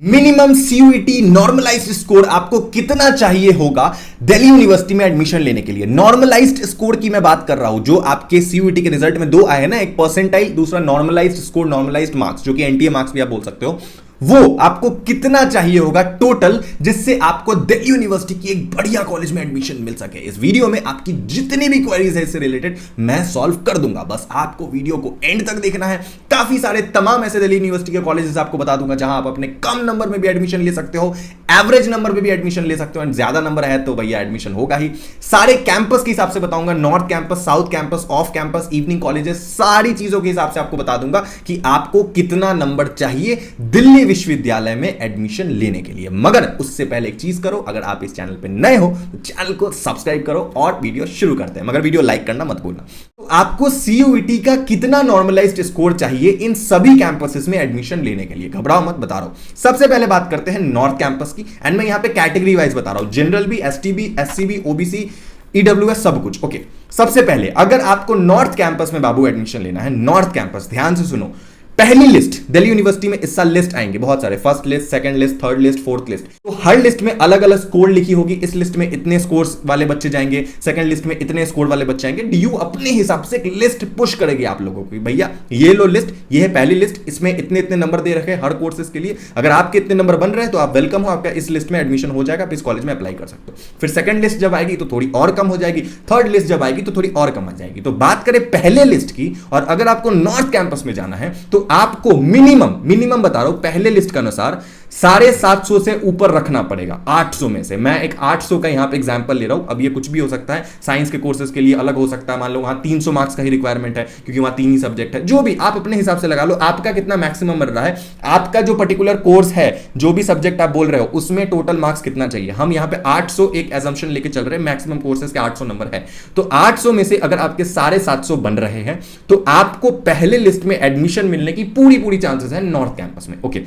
Minimum CUET normalised score आपको कितना चाहिए होगा दिल्ली यूनिवर्सिटी में एडमिशन लेने के लिए। नॉर्मलाइज्ड स्कोर की मैं बात कर रहा हूं, जो आपके सीयूईटी के रिजल्ट में दो आए हैं ना, एक परसेंटाइल, दूसरा नॉर्मलाइज्ड स्कोर, नॉर्मलाइज्ड मार्क्स, जो कि एनटीए मार्क्स भी आप बोल सकते हो। वो आपको कितना चाहिए होगा टोटल, जिससे आपको दिल्ली यूनिवर्सिटी की एक बढ़िया कॉलेज में एडमिशन मिल सके। इस वीडियो में आपकी जितनी भी क्वेरीज है इससे रिलेटेड मैं सॉल्व कर दूंगा। बस आपको वीडियो को एंड तक देखना है। काफी सारे तमाम ऐसे दिल्ली यूनिवर्सिटी के कॉलेजेस आपको बता दूंगा जहां आप अपने कम नंबर में भी एडमिशन ले सकते हो, एवरेज नंबर में भी एडमिशन ले सकते हो, एंड ज्यादा नंबर है तो भैया एडमिशन होगा ही। सारे कैंपस के हिसाब से बताऊंगा, north campus, south campus, off campus, evening colleges, सारी चीजों के हिसाब से आपको बता दूंगा कि आपको कितना नंबर चाहिए दिल्ली विश्वविद्यालय में एडमिशन लेने के लिए। मगर उससे पहले एक चीज करो, अगर आप इस चैनल पे नए हो तो चैनल को सब्सक्राइब करो और वीडियो शुरू करते हैं। मगर वीडियो लाइक करना मत भूलना। तो आपको सीयूईटी का कितना नॉर्मलाइज्ड स्कोर चाहिए इन सभी कैंपसेस में एडमिशन लेने के लिए? घबराओ मत, बता रहा हूं। सबसे पहले बात करते हैं नॉर्थ कैंपस की, एंड मैं यहां पे कैटेगरी वाइज बता रहा हूं, जनरल भी, एसटी भी, एससी भी, ओबीसी, ईडब्ल्यूएस, सब कुछ। ओके, सबसे पहले अगर आपको नॉर्थ कैंपस में बाबू एडमिशन लेना है, नॉर्थ कैंपस, ध्यान से सुनो। पहली लिस्ट दिल्ली यूनिवर्सिटी में इस साल लिस्ट आएंगे बहुत सारे, first list, second list, third list, fourth list. तो हर लिस्ट में अलग अलग स्कोर लिखी होगी। इस लिस्ट में इतने स्कोर्स वाले बच्चे जाएंगे, सेकंड लिस्ट में इतने स्कोर वाले बच्चे आएंगे। डीयू अपने हिसाब से एक लिस्ट पुश करेगी आप लोगों को, भैया ये लो लिस्ट, ये है पहली लिस्ट, इसमें इतने इतने नंबर दे रखे हर कोर्सेज के लिए। अगर आपके इतने नंबर बन रहे हैं तो आप वेलकम हो, आपका इस लिस्ट में एडमिशन हो जाएगा, आप इस कॉलेज में अप्लाई कर सकते हो। फिर सेकंड लिस्ट जब आएगी तो थोड़ी और कम हो जाएगी, थर्ड लिस्ट जब आएगी तो थोड़ी और कम आ जाएगी। तो बात करें पहले लिस्ट की, और अगर आपको नॉर्थ कैंपस में जाना है तो आपको मिनिमम बता रहा हूं पहले लिस्ट के अनुसार 750 से ऊपर रखना पड़ेगा। 800 में से मैं एक 800 का यहां पे एग्जांपल ले रहा हूं। अब ये कुछ भी हो सकता है, साइंस के कोर्सेज के लिए अलग हो सकता है, मान लो वहां 300 मार्क्स का ही रिक्वायरमेंट है क्योंकि वहां 3 ही सब्जेक्ट है। जो भी आप अपने हिसाब से लगा लो, आपका कितना मैक्सिमम बन रहा है, आपका जो पर्टिकुलर कोर्स है, जो भी सब्जेक्ट आप बोल रहे हो, उसमें टोटल मार्क्स कितना चाहिए। हम यहां पे 800 एक एजम्पशन लेके चल रहे हैं, मैक्सिमम कोर्सेज के 800 नंबर है। तो 800 में से अगर आपके 750 बन रहे हैं तो आपको पहले लिस्ट में एडमिशन मिलने की पूरी चांसेस है नॉर्थ कैंपस में। ओके,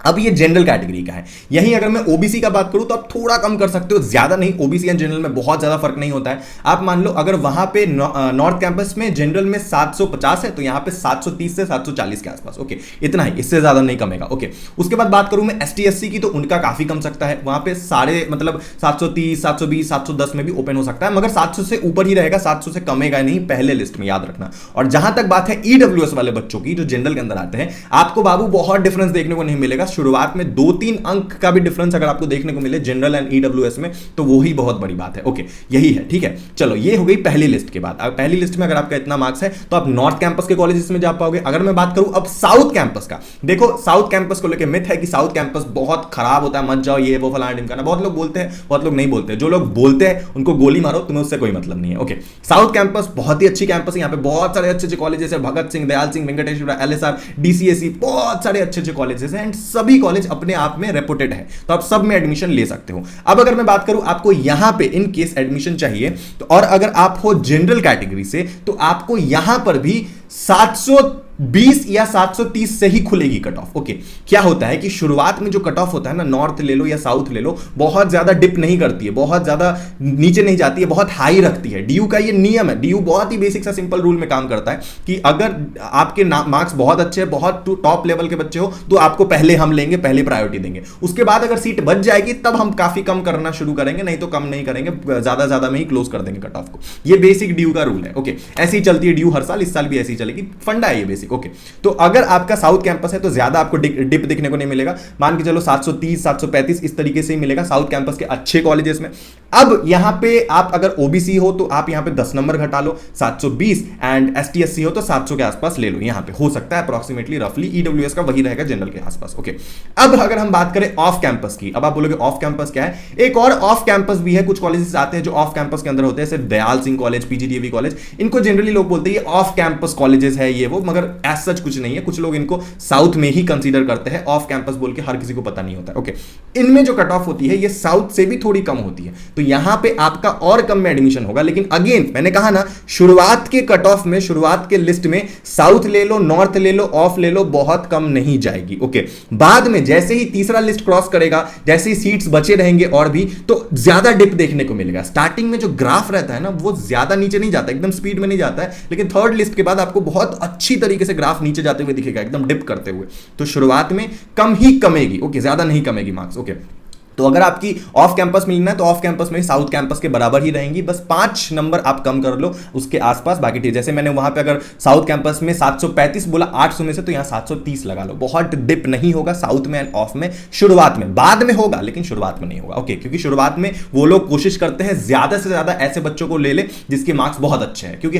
अब ये जनरल कैटेगरी का है। यही अगर मैं ओबीसी का बात करूं तो आप थोड़ा कम कर सकते हो, ज्यादा नहीं। ओबीसी एंड जनरल में बहुत ज्यादा फर्क नहीं होता है। आप मान लो अगर वहां पे नॉर्थ कैंपस में जनरल में 750 है तो यहां पे 730 से 740 के आसपास। ओके, इतना ही, इससे ज्यादा नहीं कमेगा। ओके, उसके बाद बात करूं मैं एसटी एससी की, तो उनका काफी कम सकता है। वहां पे सारे मतलब 730, 720, 710 में भी ओपन हो सकता है, मगर 700 से ऊपर ही रहेगा, 700 से कमेगा नहीं पहले लिस्ट में, याद रखना। और जहां तक बात है ईडब्ल्यूएस वाले बच्चों की, जो जनरल के अंदर आते हैं, आपको बाबू बहुत डिफरेंस देखने को नहीं मिलेगा। शुरुआत में 2-3 अंक का भी डिफरेंस अगर आपको देखने को मिले जनरल एंड ईडब्ल्यूएस में, तो वो ही बहुत बड़ी बात है। ओके, यही है, ठीक है। चलो, ये हो गई पहली लिस्ट के बाद। अब पहली लिस्ट में अगर आपका इतना मार्क्स है तो आप नॉर्थ कैंपस के कॉलेजेस में जा पाओगे। अगर मैं बात करूं अब साउथ कैंपस का, देखो साउथ कैंपस को लेकर मिथ है कि साउथ कैंपस बहुत खराब होता है, मत जाओ, ये वो फलाना ढिमकाना। बहुत लोग बोलते हैं, बहुत लोग नहीं बोलते हैं। जो लोग बोलते हैं उनको गोली मारो, तुम्हें उससे कोई मतलब नहीं है। ओके, साउथ कैंपस बहुत ही अच्छी कैंपस है। यहाँ पे बहुत सारे अच्छे कॉलेजेस है, भगत सिंह, दयाल सिंह, वेंकटेश्वर, एलएसआर, डीसीएसई, बहुत सारे अच्छे कॉलेजेस हैं, एंड सभी कॉलेज अपने आप में रेपुटेड है, तो आप सब में एडमिशन ले सकते हो। अब अगर मैं बात करूं आपको यहां पे इन केस एडमिशन चाहिए तो, और अगर आप हो जनरल कैटेगरी से, तो आपको यहां पर भी 720 या 730 से ही खुलेगी कट ऑफ। ओके, क्या होता है कि शुरुआत में जो कट ऑफ होता है ना, नॉर्थ ले लो या साउथ ले लो, बहुत ज्यादा डिप नहीं करती है, बहुत ज्यादा नीचे नहीं जाती है, बहुत हाई रखती है। डीयू का ये नियम है। डीयू बहुत ही बेसिक सा सिंपल रूल में काम करता है कि अगर आपके मार्क्स बहुत अच्छे, बहुत टॉप लेवल के बच्चे हो, तो आपको पहले हम लेंगे, पहले प्रायोरिटी देंगे। उसके बाद अगर सीट बच जाएगी तब हम काफी कम करना शुरू करेंगे, नहीं तो कम नहीं करेंगे, ज्यादा में ही क्लोज कर देंगे कट ऑफ को। ये बेसिक डीयू का रूल है। ओके, ऐसी चलती है डीयू हर साल, इस साल भी ऐसी चलेगी, फंडा है ये बेसिक। ओके, तो अगर आपका साउथ कैंपस है तो ज्यादा आपको डिप देखने को नहीं मिलेगा। मान के चलो 730, 735 इस तरीके से ही मिलेगा साउथ कैंपस के अच्छे कॉलेजेस में। अब यहां पे आप अगर ओबीसी हो तो आप यहां पे 10 नंबर घटा लो, 720, एंड एसटी एससी हो तो 700 के आसपास ले लो। यहां पे हो सकता है अप्रोक्सीमेटली रफली, ईडब्ल्यूएस का वही रहेगा जनरल के आसपास। ओके, अब अगर हम बात करें ऑफ कैंपस की, अब आप बोलोगे ऑफ कैंपस क्या है? एक और ऑफ कैंपस भी है, कुछ कॉलेजेस आते हैं जो ऑफ कैंपस के अंदर होते हैं, जैसे Dayal Singh college, PGDAV college. इनको जनरली लोग बोलते हैं ये ऑफ कैंपस कॉलेजेस है ये वो, मगर एज सच कुछ नहीं है। कुछ लोग इनको साउथ में ही कंसीडर करते हैं, ऑफ कैंपस बोल के हर किसी को पता नहीं होता है। ओके, इनमें जो कट ऑफ होती है ये साउथ से भी थोड़ी कम होती है, तो यहां पे आपका और कम में एडमिशन होगा। लेकिन अगेन मैंने कहा ना, शुरुआत के कट ऑफ में, शुरुआत के लिस्ट में साउथ ले लो, नॉर्थ ले लो, ऑफ ले लो, बहुत कम नहीं जाएगी। ओके, बाद में जैसे ही तीसरा लिस्ट क्रॉस करेगा, जैसे ही सीट्स बचे रहेंगे और भी, तो ज्यादा डिप देखने को मिलेगा। स्टार्टिंग में जो ग्राफ रहता है ना, वो ज्यादा नीचे नहीं जाता, एकदम स्पीड में नहीं जाता है, लेकिन थर्ड लिस्ट के बाद आपको बहुत अच्छी तरीके तरीके से ग्राफ नीचे जाते हुए दिखेगा, एकदम डिप करते हुए। तो शुरुआत में कम ही कमेगी, ओके, ज्यादा नहीं कमेगी मार्क्स, ओके। तो अगर आपकी ऑफ कैंपस में लेना है तो ऑफ कैंपस में साउथ कैंपस के बराबर ही रहेंगी, बस 5 नंबर आप कम कर लो उसके आसपास, बाकी ठीक। जैसे मैंने वहां पे अगर साउथ कैंपस में 735 बोला 800 में से, तो यहां 730 लगा लो। बहुत डिप नहीं होगा साउथ में एंड ऑफ में शुरुआत में, बाद में होगा लेकिन शुरुआत में नहीं होगा, ओके। क्योंकि शुरुआत में वो लोग कोशिश करते हैं ज्यादा से ज्यादा ऐसे बच्चों को ले ले जिसके मार्क्स बहुत अच्छे हैं, क्योंकि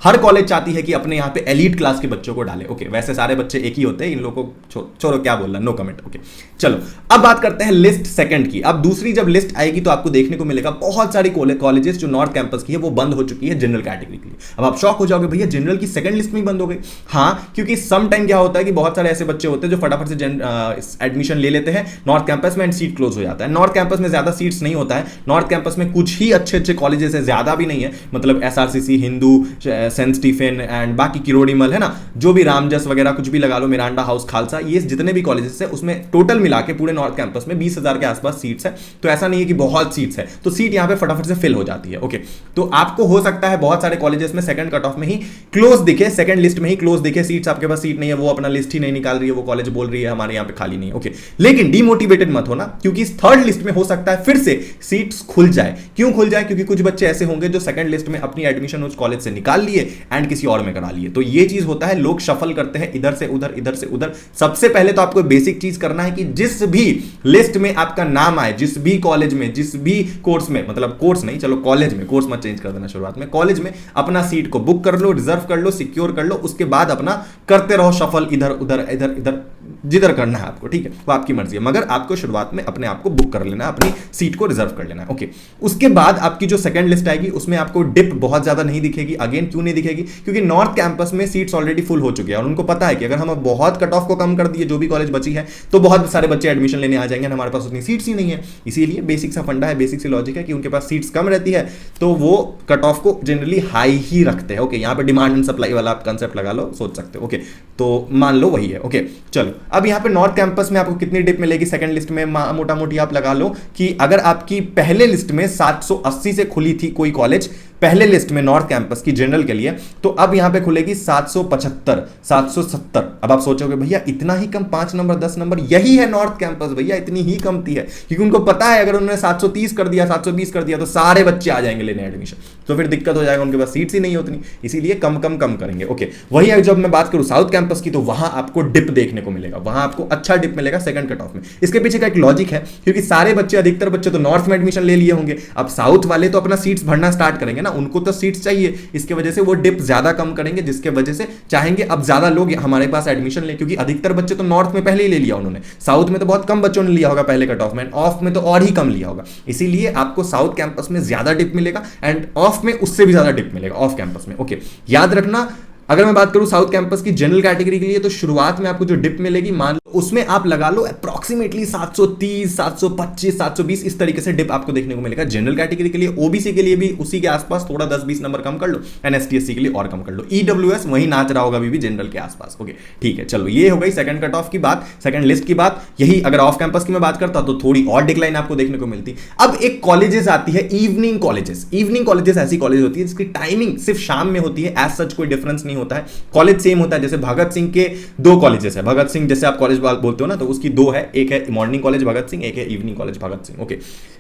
हर कॉलेज चाहती है कि अपने यहाँ पे एलीट क्लास के बच्चों को डाले, ओके। वैसे सारे बच्चे एक ही होते हैं, इन लोगों को छोड़ो, क्या बोलना, नो कमेंट, ओके। चलो अब बात करते हैं लिस्ट सेकंड की। अब दूसरी जब लिस्ट आएगी तो आपको देखने को मिलेगा बहुत सारी कॉलेजेस जो नॉर्थ कैंपस की है वो बंद हो चुकी है जनरल कैटेगरी के लिए। अब आप शॉक हो जाओगे, भैया जनरल की सेकंड लिस्ट में बंद हो गई। हाँ, क्योंकि सम टाइम क्या होता है कि बहुत सारे ऐसे बच्चे होते हैं जो फटाफट से एडमिशन ले लेते हैं नॉर्थ कैंपस में एंड सीट क्लोज हो जाता है। नॉर्थ कैंपस में ज्यादा सीट्स नहीं होता है, नॉर्थ कैंपस में कुछ ही अच्छे अच्छे कॉलेजेस है, ज्यादा भी नहीं है, मतलब SRCC, Hindu, Saint Stephen and बाकी किरोड़ीमल है ना, जो भी रामजस वगैरह कुछ भी लगा लो, मिरांडा हाउस, खालसा, ये जितने भी कॉलेजेस है उसमें टोटल मिला के पूरे नॉर्थ कैंपस में 20,000 के आसपास सीट्स है। तो ऐसा नहीं है कि बहुत सीट्स है, तो सीट यहां पे फटाफट से फिल हो जाती है, ओके। तो आपको हो सकता है बहुत सारे कॉलेजेस में सेकंड कट ऑफ में ही क्लोज दिखे, सेकंड लिस्ट में ही क्लोज दिखे, सीट्स आपके पास सीट नहीं है, वो अपना लिस्ट ही नहीं निकाल रही है, वो कॉलेज बोल रही है हमारे यहां पे खाली नहीं है, ओके। लेकिन डिमोटिवेटेड मत होना, क्योंकि इस थर्ड लिस्ट में हो सकता है फिर से सीट्स खुल जाए। क्यों खुल जाए? क्योंकि कुछ बच्चे ऐसे होंगे जो सेकंड लिस्ट में अपनी एडमिशन उस कॉलेज से निकाल लिए एंड किसी और में करा लिए। तो ये चीज होता है, लोग शफल करते हैं इधर से उधर, इधर से उधर। सबसे पहले तो आपको बेसिक चीज करना है कि जिस भी लिस्ट में आपका नाम आए, जिस भी कॉलेज में, जिस भी कोर्स में, मतलब कोर्स नहीं, चलो कॉलेज में, कोर्स मत चेंज कर देना शुरुआत में, कॉलेज में अपना सीट को बुक कर लो, रिजर्व कर लो, सिक्योर कर लो, उसके बाद अपना करते रहो शफल इधर उधर इधर इधर, जिधर करना है आपको, ठीक है, वो आपकी मर्जी है, मगर आपको शुरुआत में अपने आप को बुक कर लेना है, अपनी सीट को रिजर्व कर लेना है, ओके। उसके बाद आपकी जो सेकंड लिस्ट आएगी उसमें आपको डिप बहुत ज्यादा नहीं दिखेगी। अगेन क्यों नहीं दिखेगी? क्योंकि नॉर्थ कैंपस में सीट्स ऑलरेडी फुल हो चुकी है और उनको पता है कि अगर हम अब बहुत कट ऑफ को कम कर दिए, जो भी कॉलेज बची है, तो बहुत सारे बच्चे एडमिशन लेने आ जाएंगे, हमारे पास उतनी सीट्स ही नहीं है। इसीलिए बेसिक सा फंडा है, बेसिक सी लॉजिक है कि उनके पास सीट्स कम रहती है तो वो कट ऑफ को जनरली हाई ही रखते हैं, ओके। यहां पे डिमांड एंड सप्लाई वाला आप कंसेप्ट लगा लो, सोच सकते हो, ओके। तो मान लो वही है, ओके। चलो अब यहां पे नॉर्थ कैंपस में आपको कितनी डिप मिलेगी सेकंड लिस्ट में? मोटा मोटी आप लगा लो कि अगर आपकी पहले लिस्ट में 780 से खुली थी कोई कॉलेज, पहले लिस्ट में नॉर्थ कैंपस की जनरल के लिए, तो अब यहां पे खुलेगी 775, 770। अब आप सोचोगे भैया इतना ही कम, 5 नंबर 10 नंबर, यही है नॉर्थ कैंपस भैया, इतनी ही कमती है, क्योंकि उनको पता है अगर उन्होंने 730 कर दिया, 720 कर दिया तो सारे बच्चे आ जाएंगे लेने एडमिशन, तो फिर दिक्कत हो जाएगा, उनके पास सीट्स ही नहीं होती, इसीलिए कम कम कम करेंगे, ओके। वही है जब मैं बात करूं साउथ कैंपस की, तो वहां आपको डिप देखने को मिलेगा, वहां आपको अच्छा डिप मिलेगा सेकंड कट ऑफ में। इसके पीछे का एक लॉजिक है, क्योंकि सारे बच्चे, अधिकतर बच्चे तो नॉर्थ में एडमिशन ले लिए होंगे, अब साउथ वाले तो अपना सीट्स भरना स्टार्ट करेंगे ना, उनको तो सीट्स चाहिए, इसके वजह से वो डिप ज्यादा कम करेंगे, जिसके वजह से चाहेंगे अब ज्यादा लोग हमारे पास एडमिशन ले, क्योंकि अधिकतर बच्चे तो नॉर्थ में पहले ही ले लिया उन्होंने, साउथ में तो बहुत कम बच्चों ने लिया होगा पहले कट ऑफ में, ऑफ में तो और ही कम लिया होगा, इसीलिए आपको साउथ कैंपस में ज्यादा डिप मिलेगा एंड ऑफ में उससे भी ज्यादा डिप मिलेगा ऑफ कैंपस में, ओके। याद रखना, अगर मैं बात करूं साउथ कैंपस की जनरल कैटेगरी के लिए, तो शुरुआत में आपको जो डिप मिलेगी, मान लो उसमें आप लगा लो अप्रॉक्सीमेटली 730, 725, 720, इस तरीके से डिप आपको देखने को मिलेगा जनरल कैटेगरी के लिए। ओबीसी के लिए भी उसी के आसपास, थोड़ा 10-20 नंबर कम कर लो, एंड एसटी/एससी के लिए और कम कर लो। ईडब्ल्यूएस वही नाच रहा होगा अभी भी जनरल के आसपास, ओके ठीक है। चलो ये हो गई सेकंड कट ऑफ की बात, सेकंड लिस्ट की बात। यही अगर ऑफ कैंपस की मैं बात करता तो थोड़ी और डिक्लाइन आपको देखने को मिलती। अब एक कॉलेजेस आती है इवनिंग कॉलेजेस। इवनिंग कॉलेजेस ऐसी कॉलेज होती है जिसकी टाइमिंग सिर्फ शाम में होती है, एज सच कोई डिफरेंस नहीं होता है, कॉलेज सेम होता है। जैसे भगत सिंह के 2 कॉलेजेस है, भगत सिंह जैसे आप कॉलेज बोलते हो ना, तो उसकी 2 है, एक है मॉर्निंग कॉलेज भगत सिंह, एक है evening college Bhagat Singh, okay.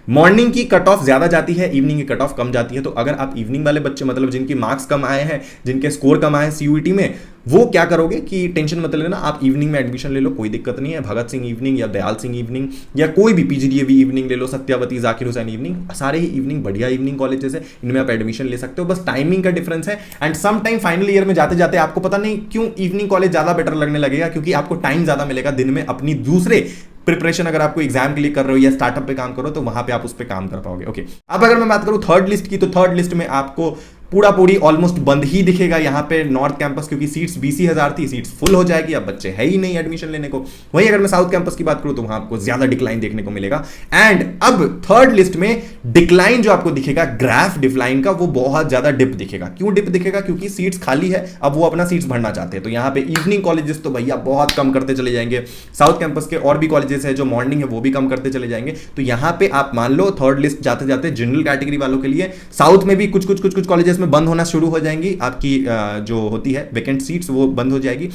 Morning की कट ऑफ ज्यादा जाती है, इवनिंग की कट ऑफ कम जाती है। तो अगर आप इवनिंग वाले बच्चे, मतलब जिनकी मार्क्स कम आए हैं, जिनके स्कोर कम आए हैं सीयूईटी में, वो क्या करोगे कि टेंशन मत लेना, आप इवनिंग में एडमिशन ले लो, कोई दिक्कत नहीं है। भगत सिंह इवनिंग या दयाल सिंह इवनिंग या कोई भी पीजीडीएवी इवनिंग ले लो, सत्यावती, जाकिर हुसैन इवनिंग, सारे ही इवनिंग बढ़िया इवनिंग कॉलेजेस है, इनमें आप एडमिशन ले सकते हो। बस टाइमिंग का डिफरेंस है। And some time final year में जाते जाते आपको पता नहीं क्यों इवनिंग कॉलेज ज्यादा बेटर लगने लगेगा, क्योंकि आपको टाइम ज्यादा मिलेगा दिन में अपनी दूसरे प्रिपरेशन, अगर आपको एग्जाम के लिए कर रहे हो या स्टार्टअप पे काम करो, तो वहां पे आप उस पे काम कर पाओगे, ओके। अब अगर मैं बात करूं थर्ड लिस्ट की, तो थर्ड लिस्ट में आपको पूरा पूरी ऑलमोस्ट बंद ही दिखेगा यहाँ पे नॉर्थ कैंपस, क्योंकि सीट्स 20,000 थी, सीट्स फुल हो जाएगी, अब बच्चे है ही नहीं एडमिशन लेने को। वहीं अगर मैं साउथ कैंपस की बात करूं तो वहां आपको ज्यादा डिक्लाइन देखने को मिलेगा। एंड अब थर्ड लिस्ट में डिक्लाइन जो आपको दिखेगा, ग्राफ डिक्लाइन का, वो बहुत ज्यादा डिप दिखेगा। क्यों डिप दिखेगा? क्योंकि सीट्स खाली है, अब वो अपना सीट्स भरना चाहते हैं। तो यहाँ पे इवनिंग कॉलेजेस तो भैया बहुत कम करते चले जाएंगे, साउथ कैंपस के और भी कॉलेजेस है जो मॉर्निंग है वो भी कम करते चले जाएंगे। तो यहाँ पे आप मान लो थर्ड लिस्ट जाते जाते जनरल कैटेगरी वालों के लिए साउथ में भी कुछ कॉलेजेस कॉलेजेस में बंद होना शुरू हो जाएंगी, आपकी जो होती है वैकेंट सीट्स वो बंद हो जाएगी।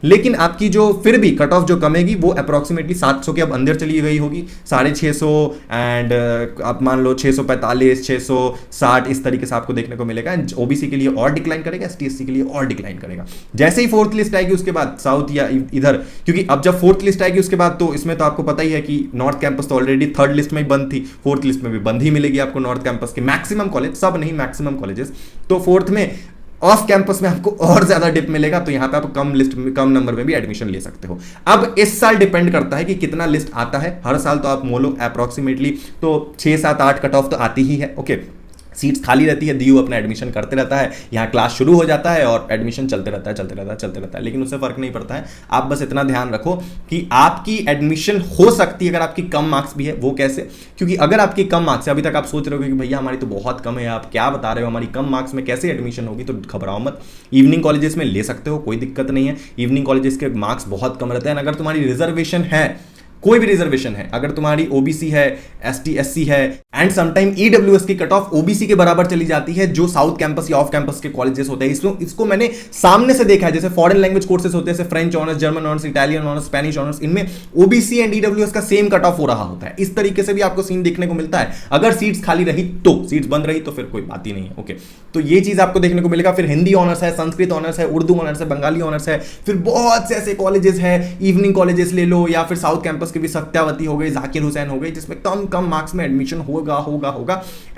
लेकिन आपकी जो फिर भी कट ऑफ जो कमेगी वो अप्रॉक्सीमेटली 700 के अब अंदर चली गई होगी, 650 एंड आप मान लो 645 660 इस तरीके से आपको देखने को मिलेगा। ओबीसी के लिए और डिक्लाइन करेगा, एसटी एससी के लिए और डिक्लाइन करेगा। जैसे ही फोर्थ लिस्ट आएगी उसके बाद साउथ या इधर, क्योंकि अब जब फोर्थ लिस्ट आएगी उसके बाद तो इसमें तो आपको पता ही है कि नॉर्थ कैंपस तो ऑलरेडी थर्ड लिस्ट में ही बंद थी, फोर्थ लिस्ट में भी बंद ही मिलेगी आपको नॉर्थ कैंपस के मैक्सिमम कॉलेज, सब नहीं मैक्सिमम कॉलेजेस। तो फोर्थ में ऑफ कैंपस में आपको और ज्यादा डिप मिलेगा, तो यहां पे आप कम लिस्ट में कम नंबर में भी एडमिशन ले सकते हो। अब इस साल डिपेंड करता है कि कितना लिस्ट आता है। हर साल तो आप मोलो अप्रॉक्सीमेटली तो 6 7 8 कट ऑफ तो आती ही है। ओके, सीट्स खाली रहती है, डीयू अपना एडमिशन करते रहता है, यहाँ क्लास शुरू हो जाता है और एडमिशन चलते रहता है, लेकिन उससे फर्क नहीं पड़ता है। आप बस इतना ध्यान रखो कि आपकी एडमिशन हो सकती है अगर आपकी कम मार्क्स भी है। वो कैसे? क्योंकि अगर आपकी कम मार्क्स है, अभी तक आप सोच रहे हो कि भैया हमारी तो बहुत कम है, आप क्या बता रहे हो, हमारी कम मार्क्स में कैसे एडमिशन होगी, तो घबराओ मत। इवनिंग कॉलेजेस में ले सकते हो, कोई दिक्कत नहीं है। इवनिंग कॉलेजेस के मार्क्स बहुत कम रहते हैं। अगर तुम्हारी रिजर्वेशन है, कोई भी रिजर्वेशन है, अगर तुम्हारी ओबीसी है, एसटी एससी है एंड समटाइम ईडब्ल्यूएस की कट ऑफ ओबीसी के बराबर चली जाती है, जो साउथ कैंपस या ऑफ कैंपस के कॉलेजेस होते हैं। इसको मैंने सामने से देखा है। जैसे फॉरेन लैंग्वेज कोर्सेज होते हैं, जैसे French honours, German honours, Italian honours, Spanish honours, इनमें ओबीसी एंड ईडब्ल्यूएस का सेम कट ऑफ हो रहा होता है। इस तरीके से भी आपको सीन देखने को मिलता है। अगर सीट्स खाली रही तो, सीट्स बंद रही तो फिर कोई बात ही नहीं है। ओके, तो ये चीज आपको देखने को मिलेगा। फिर हिंदी ऑनर्स है, संस्कृत ऑनर्स है, उर्दू ऑनर्स है, बंगाली ऑनर्स है, फिर बहुत से ऐसे कॉलेजेस है, इवनिंग कॉलेजेस ले लो, या फिर साउथ कैंपस के भी सत्यावती हो गई, जाकिर हुसैन हो गई, जिसमें कम मार्क्स में एडमिशन होगा।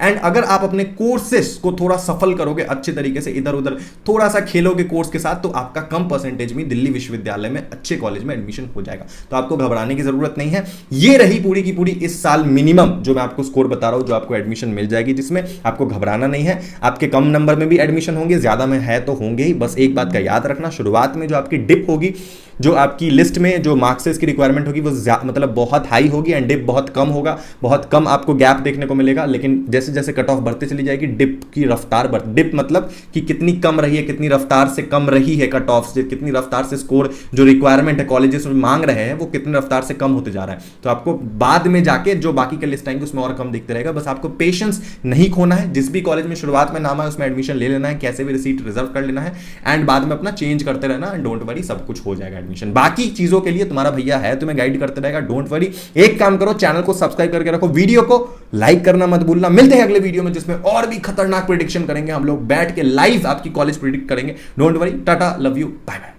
एंड अगर आप अपने कोर्सेस को थोड़ा सफल करोगे, अच्छे तरीके से इधर उधर थोड़ा सा खेलोगे कोर्स के साथ, तो आपका कम परसेंटेज में दिल्ली विश्वविद्यालय में अच्छे कॉलेज में एडमिशन हो जाएगा। तो आपको घबराने की जरूरत नहीं है। ये रही पूरी की पूरी इस साल मिनिमम जो मैं आपको स्कोर बता रहा हूं, जो आपको एडमिशन मिल जाएगी, जिसमें आपको घबराना नहीं है। आपके कम नंबर में भी एडमिशन होंगे, ज्यादा में है तो होंगे ही। बस एक बात का याद रखना, शुरुआत में जो आपकी डिप होगी, जो आपकी लिस्ट में जो मार्क्सेस की रिक्वायरमेंट होगी, वो मतलब बहुत हाई होगी एंड डिप बहुत कम होगा, बहुत कम आपको गैप देखने को मिलेगा। लेकिन जैसे जैसे कट ऑफ बढ़ते चली जाएगी, डिप की रफ्तार डिप मतलब कि कितनी कम रही है, कितनी रफ्तार से कम रही है कट ऑफ से, कितनी रफ्तार से स्कोर जो रिक्वायरमेंट है कॉलेजेस में मांग रहे हैं, वो कितनी रफ्तार से कम होते जा रहा है। तो आपको बाद में जाके जो बाकी के लिस्ट आएंगे उसमें और कम दिखते रहेगा। बस आपको पेशेंस नहीं खोना है। जिस भी कॉलेज में शुरुआत में नाम है उसमें एडमिशन ले लेना है, कैसे भी रिसीट रिजर्व कर लेना है एंड बाद में अपना चेंज करते रहना। एंड डोंट वरी, सब कुछ हो जाएगा एडमिशन। बाकी चीजों के लिए तुम्हारा भैया है, तुम्हें गाइड करते रहेगा, डोंट वरी। एक काम करो, चैनल को सब्सक्राइब करके रखो, वीडियो को लाइक करना मत भूलना। मिलते हैं अगले वीडियो में, जिसमें और भी खतरनाक प्रेडिक्शन करेंगे हम लोग, बैठ के लाइव आपकी कॉलेज प्रेडिक्ट करेंगे। Don't worry, tata, love you, bye bye.